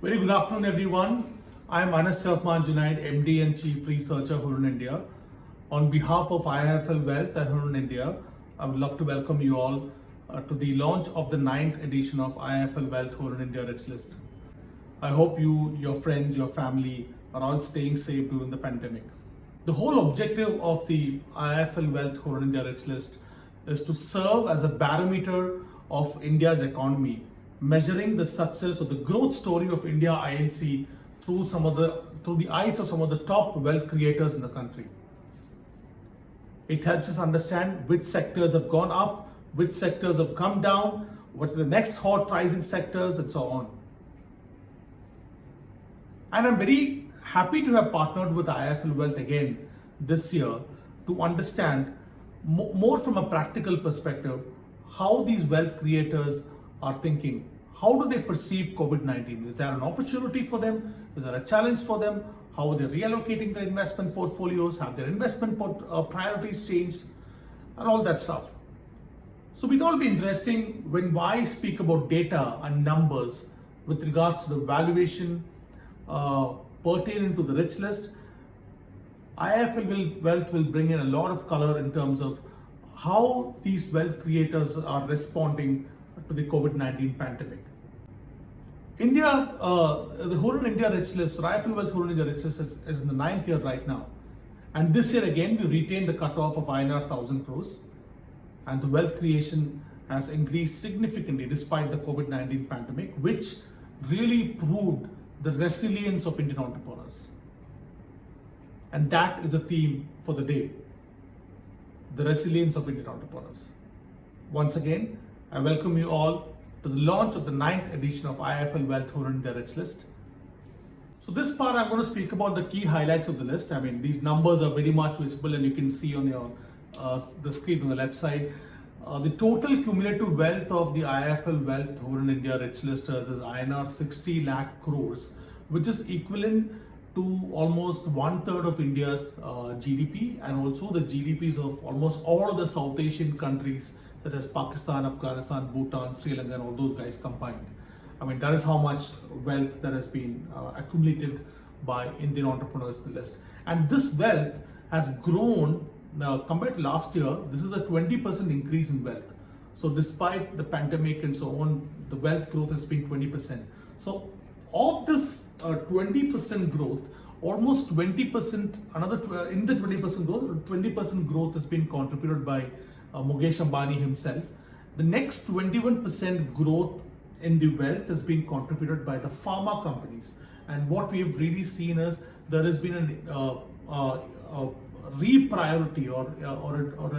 Very good afternoon, everyone. I am Anas Chakman Junaid, MD and Chief Researcher, Hurun India. On behalf of IIFL Wealth and Hurun India, I would love to welcome you all to the launch of the 9th edition of IIFL Wealth Hurun India Rich List. I hope you, your friends, your family are all staying safe during the pandemic. The whole objective of the IIFL Wealth Hurun India Rich List is to serve as a barometer of India's economy, measuring the success or the growth story of India INC through the eyes of some of the top wealth creators in the country. It helps us understand which sectors have gone up, which sectors have come down, what's the next hot rising sectors, and so on. And I'm very happy to have partnered with IIFL Wealth again this year to understand more from a practical perspective how these wealth creators are thinking. How do they perceive COVID-19? Is there an opportunity for them? Is there a challenge for them? How are they reallocating their investment portfolios? Have their investment priorities changed? And all that stuff. So it will be interesting when I speak about data and numbers with regards to the valuation pertaining to the rich list. IIFL Wealth will bring in a lot of color in terms of how these wealth creators are responding to the COVID-19 pandemic. India, the Hurun India Rich List, IIFL Wealth Hurun India Rich List is in the 9th year right now. And this year again, we retained the cutoff of INR 1,000 crores. And the wealth creation has increased significantly despite the COVID-19 pandemic, which really proved the resilience of Indian entrepreneurs. And that is a theme for the day, the resilience of Indian entrepreneurs. Once again, I welcome you all to the launch of the 9th edition of IIFL Wealth Hurun India Rich List. So this part I'm going to speak about the key highlights of the list. I mean, these numbers are very much visible and you can see on your the screen on the left side. The total cumulative wealth of the IIFL Wealth Hurun India Rich Listers is INR 60 lakh crores, which is equivalent to almost 1/3 of India's GDP and also the GDPs of almost all of the South Asian countries such as Pakistan, Afghanistan, Bhutan, Sri Lanka, and all those guys combined. I mean, that is how much wealth that has been accumulated by Indian entrepreneurs in the list. And this wealth has grown compared to last year. This is a 20% increase in wealth. So despite the pandemic and so on, the wealth growth has been 20%. So of this 20% growth, almost 20%, in the 20% growth, 20% growth has been contributed by Mukesh Ambani himself. The next 21% growth in the wealth has been contributed by the pharma companies. And what we have really seen is there has been a re-priority or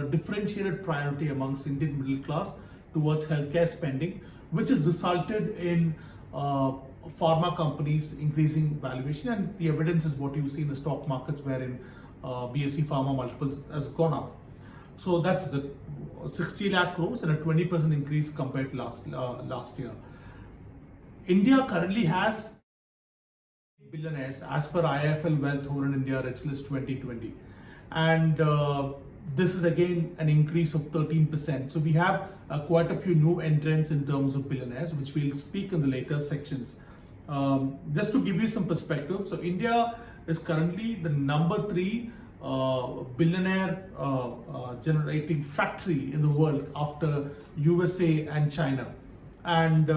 a differentiated priority amongst Indian middle class towards healthcare spending, which has resulted in pharma companies increasing valuation, and the evidence is what you see in the stock markets wherein BSE pharma multiples has gone up. So that's the 60 lakh crores and a 20% increase compared to last year. India currently has billionaires as per IIFL Wealth Hurun India Rich List 2020. And this is again an increase of 13%. So we have quite a few new entrants in terms of billionaires, which we'll speak in the later sections. Just to give you some perspective, so India is currently the number 3 billionaire generating factory in the world after USA and China. And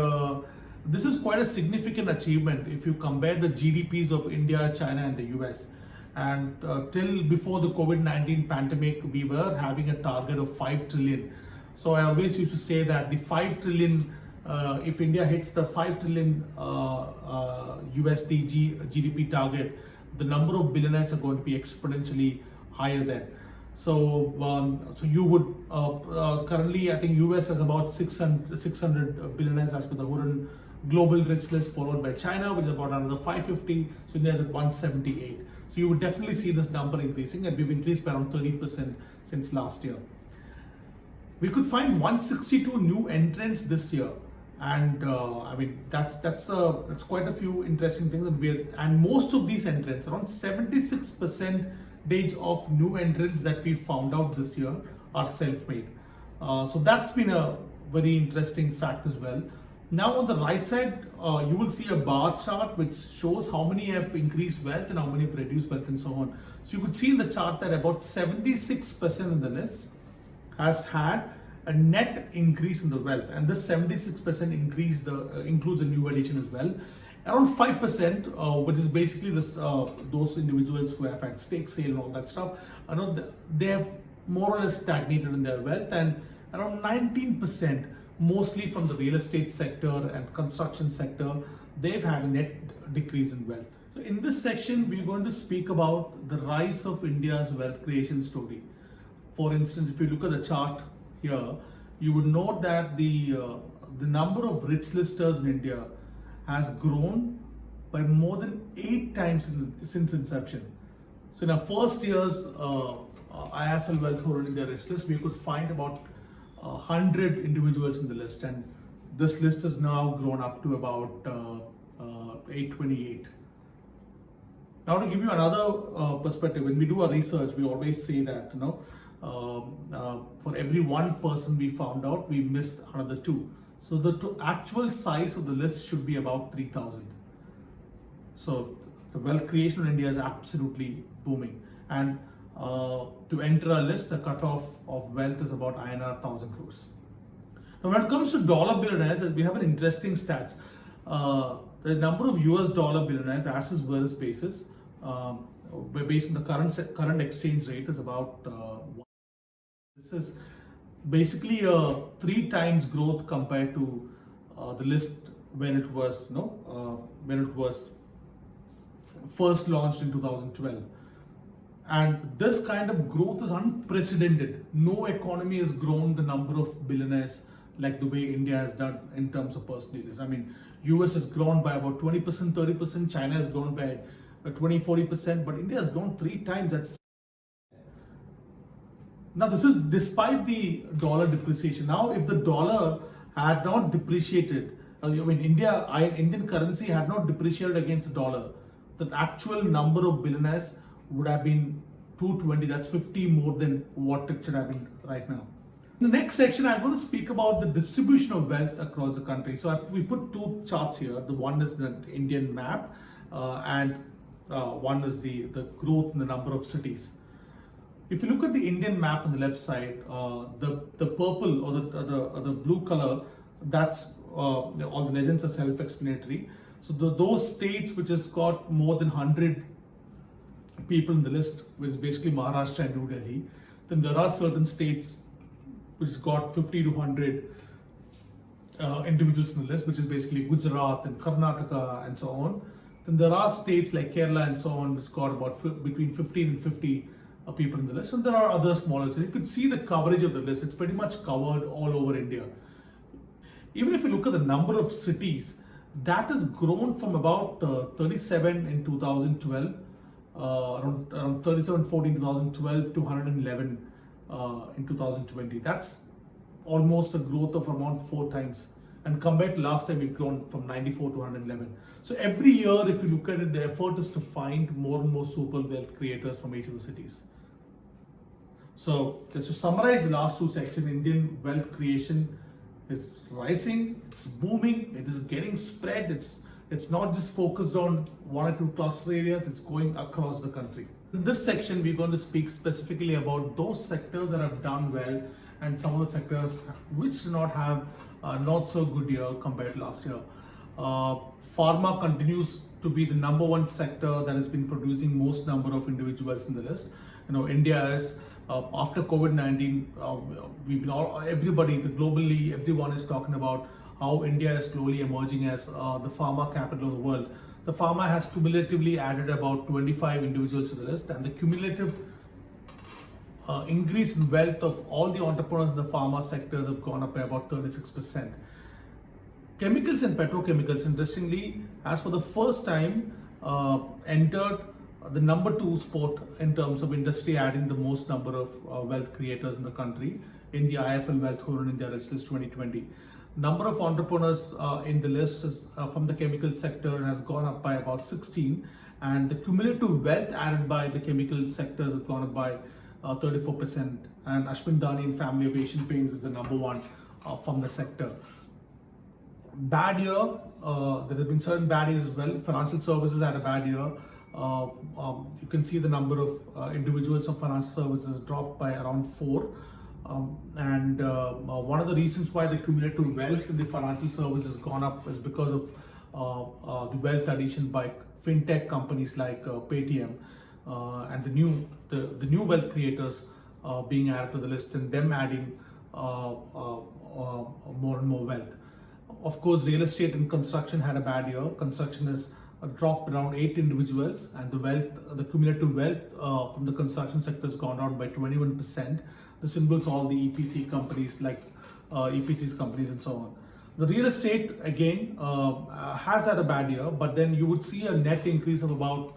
this is quite a significant achievement if you compare the GDPs of India, China, and the US. And till before the COVID-19 pandemic, we were having a target of 5 trillion. So I always used to say that the 5 trillion, if India hits the 5 trillion USD GDP target, the number of billionaires are going to be exponentially higher then. So, so you would currently, I think US has about 600 billionaires as per the Hurun Global Rich List, followed by China, which is about another 550. So India is at 178. So you would definitely see this number increasing, and we've increased by around 30% since last year. We could find 162 new entrants this year, and I mean that's quite a few interesting things. And most of these entrants, around 76% of new entrants that we found out this year are self-made. So that's been a very interesting fact as well. Now on the right side, you will see a bar chart which shows how many have increased wealth and how many have reduced wealth and so on. So you could see in the chart that about 76% in the list has had a net increase in the wealth, and this 76% increase includes a new addition as well. Around 5%, which is basically those individuals who have had stake sale and all that stuff, they have more or less stagnated in their wealth, and around 19%, mostly from the real estate sector and construction sector, they've had a net decrease in wealth. So in this section, we're going to speak about the rise of India's wealth creation story. For instance, if you look at the chart here, you would note that the number of rich listers in India has grown by more than 8 times since inception. So in our first year's IIFL Wealth Horizon India Rich List, we could find about 100 individuals in the list, and this list has now grown up to about 828. Now, to give you another perspective, when we do our research, we always say that for every one person we found out, we missed another 2. So the actual size of the list should be about 3,000. So the wealth creation in India is absolutely booming, and to enter a list, the cutoff of wealth is about INR 1,000 crores. Now, when it comes to dollar billionaires, we have an interesting stats. The number of US dollar billionaires, as is Willis basis, based on the current exchange rate, is about this is basically a 3 times growth compared to the list when it was first launched in 2012. And this kind of growth is unprecedented. No economy has grown the number of billionaires like the way India has done in terms of percentages. I mean, US has grown by about 20%, 30%, China has grown by 20, 40%, but India has grown 3 times. Now, this is despite the dollar depreciation. Now, if the dollar had not depreciated, Indian currency had not depreciated against the dollar, the actual number of billionaires would have been 220. That's 50 more than what it should have been right now. In the next section, I'm going to speak about the distribution of wealth across the country. So we put 2 charts here. The one is the Indian map, and one is the growth in the number of cities. If you look at the Indian map on the left side, the purple or the blue color, that's all the legends are self-explanatory. So those states which has got more than 100 people in the list, which is basically Maharashtra and New Delhi. Then there are certain states which has got 50 to 100 individuals in the list, which is basically Gujarat and Karnataka and so on. Then there are states like Kerala and so on, which got about between 15 and 50 people in the list. And there are other smaller. So you could see the coverage of the list. It's pretty much covered all over India. Even if you look at the number of cities, that has grown from about 37 in 2012, around 37, 14, 2012 to 111 in 2020. That's almost a growth of around 4 times. And compared to last time, we've grown from 94 to 111. So every year, if you look at it, the effort is to find more and more super wealth creators from each of the cities. So just to summarize the last 2 sections, Indian wealth creation is rising, it's booming, it is getting spread, it's not just focused on 1 or 2 cluster areas, it's going across the country. In this section, we're going to speak specifically about those sectors that have done well and some of the sectors which do not have not so good year compared to last year. Pharma continues to be the number 1 sector that has been producing most number of individuals in the list. India is after COVID-19, globally, everyone is talking about how India is slowly emerging as the pharma capital of the world. The pharma has cumulatively added about 25 individuals to the list, and the cumulative increase in wealth of all the entrepreneurs in the pharma sectors have gone up by about 36%. Chemicals and petrochemicals, interestingly, has for the first time entered the number 2 spot in terms of industry, adding the most number of wealth creators in the country in the IIFL Wealth Horizon India Rich List 2020. Number of entrepreneurs in the list is, from the chemical sector has gone up by about 16, and the cumulative wealth added by the chemical sectors have gone up by 34%. And Ashwin Dani and family of Asian Paints is the number 1 from the sector. bad year. There have been certain bad years as well. Financial services had a bad year. You can see the number of individuals of financial services dropped by around 4. One of the reasons why the cumulative wealth in the financial service has gone up is because of the wealth addition by fintech companies like Paytm and the new wealth creators being added to the list, and them adding more and more wealth. Of course, real estate and construction had a bad year. Construction has dropped around 8 individuals, and the cumulative wealth from the construction sector has gone down by 21%. This includes all the EPC companies like EPCs companies and so on. The real estate again has had a bad year, but then you would see a net increase of about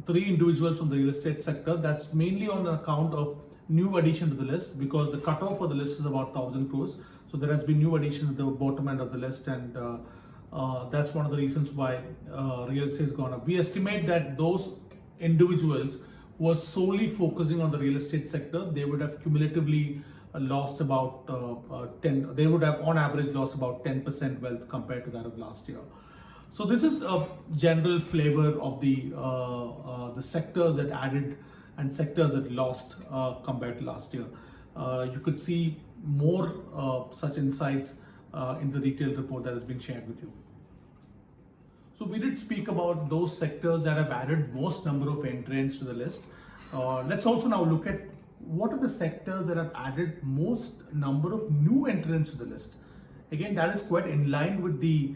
3 individuals from the real estate sector. That's mainly on account of new addition to the list, because the cutoff for the list is about 1,000 crores. So there has been new addition at the bottom end of the list, and that's one of the reasons why real estate has gone up. We estimate that those individuals who were solely focusing on the real estate sector, they would have cumulatively lost about they would have on average lost about 10% wealth compared to that of last year. So this is a general flavor of the sectors that added and sectors that lost compared to last year. You could see more such insights in the detailed report that has been shared with you. So we did speak about those sectors that have added most number of entrants to the list. Let's also now look at what are the sectors that have added most number of new entrants to the list. Again, that is quite in line with the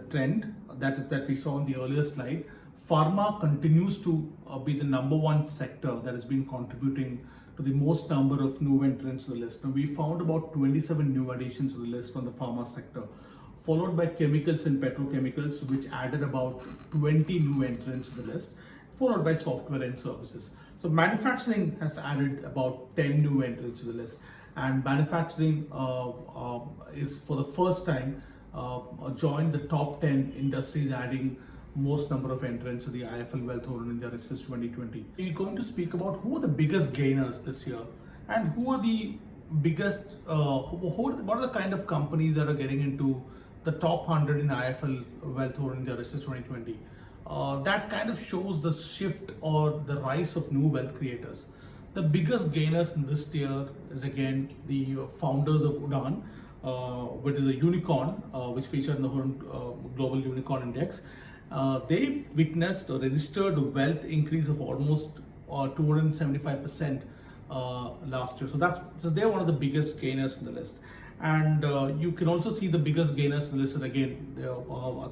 trend that we saw in the earlier slide. Pharma continues to be the number one sector that has been contributing to the most number of new entrants to the list. Now, we found about 27 new additions to the list from the pharma sector, followed by chemicals and petrochemicals, which added about 20 new entrants to the list, followed by software and services. So manufacturing has added about 10 new entrants to the list, and manufacturing is for the first time joined the top 10 industries, adding most number of entrants to the IIFL Wealth Horizon India Risk List 2020. We're going to speak about who are the biggest gainers this year, and who are the biggest, what are the kind of companies that are getting into the top 100 in IIFL Wealth Horizon India Risk List 2020. That kind of shows the shift or the rise of new wealth creators. The biggest gainers in this year is again the founders of Udaan, which is a unicorn which featured in the Global Unicorn Index. They've witnessed a registered wealth increase of almost 275% last year. So they're one of the biggest gainers in the list. And you can also see the biggest gainers in the list. And again,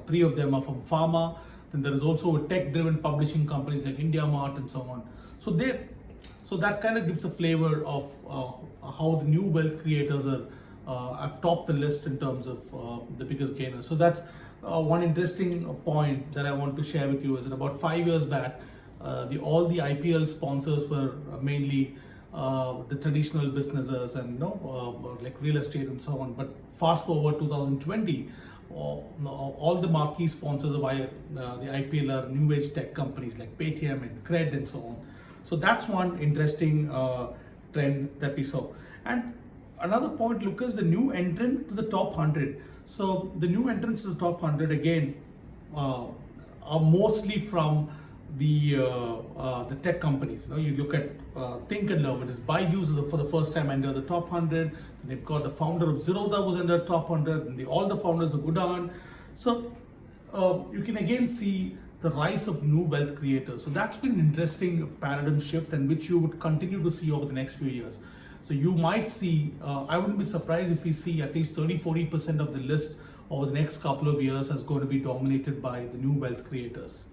3 of them are from pharma. Then there is also a tech-driven publishing companies like IndiaMart and so on. So that kind of gives a flavor of how the new wealth creators have topped the list in terms of the biggest gainers. So that's one interesting point that I want to share with you is that about 5 years back, all the IPL sponsors were mainly the traditional businesses and like real estate and so on. But fast forward 2020, all the marquee sponsors of the IPL are new age tech companies like Paytm and Cred and so on. So that's one interesting trend that we saw. And another point, look, is the new entrant to the top 100. So the new entrants to the top 100 again are mostly from the tech companies. You look at Think and Learn, it is Byju's for the first time under the top 100. Then they've got the founder of Zerodha who's under the top 100, and all the founders of Udaan. So you can again see the rise of new wealth creators. So that's been an interesting paradigm shift, and which you would continue to see over the next few years. So you might see, I wouldn't be surprised if we see at least 30-40% of the list over the next couple of years is going to be dominated by the new wealth creators.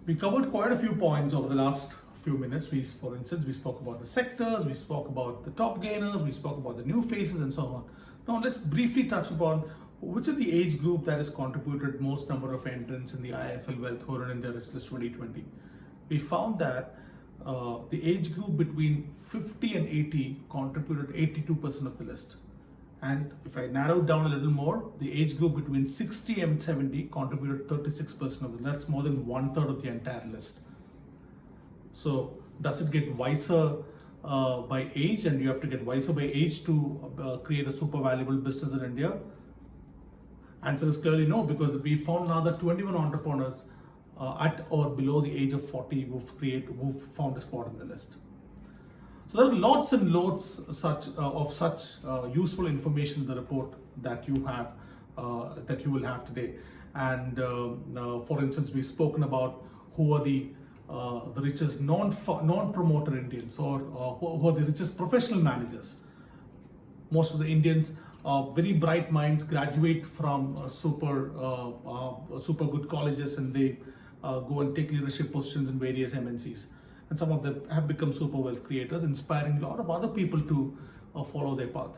We covered quite a few points over the last few minutes. For instance, we spoke about the sectors, we spoke about the top gainers, we spoke about the new faces and so on. Now let's briefly touch upon which is the age group that has contributed most number of entrants in the IIFL Wealth Horizon India Risk List 2020. We found that the age group between 50 and 80 contributed 82% of the list. And if I narrow it down a little more, the age group between 60 and 70 contributed 36% of it. That's more than 1/3 of the entire list. So does it get wiser by age, and you have to get wiser by age to create a super valuable business in India? Answer is clearly no, because we found another 21 entrepreneurs at or below the age of 40 who've found a spot in the list. So there are lots and lots of such useful information in the report that you have, that you will have today. And for instance, we've spoken about who are the richest non-promoter Indians, or who are the richest professional managers. Most of the Indians, very bright minds, graduate from super good colleges, and they go and take leadership positions in various MNCs. And some of them have become super wealth creators, inspiring a lot of other people to follow their path.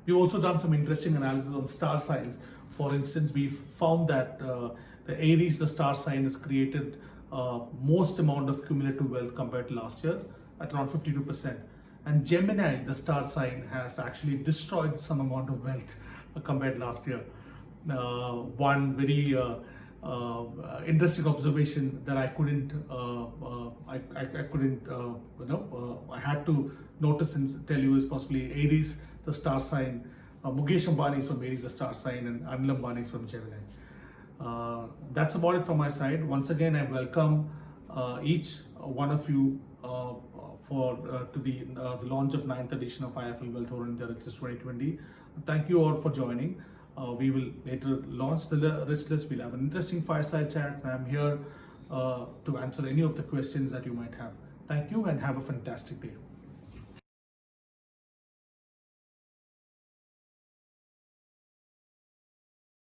We've also done some interesting analysis on star signs. For instance, we've found that the Aries, the star sign, has created most amount of cumulative wealth compared to last year at around 52%. And Gemini, the star sign, has actually destroyed some amount of wealth compared to last year. One very interesting observation that I couldn't, I had to notice and tell you is possibly Aries, the star sign. Mukesh Ambani is from Aries, the star sign, and Anil Ambani is from Gemini. That's about it from my side. Once again, I welcome each one of you to the launch of 9th edition of IIFL Wealth Horan India Rich List 2020. Thank you all for joining. We will later launch the Rich List. We'll have an interesting fireside chat, and I'm here to answer any of the questions that you might have. Thank you and have a fantastic day.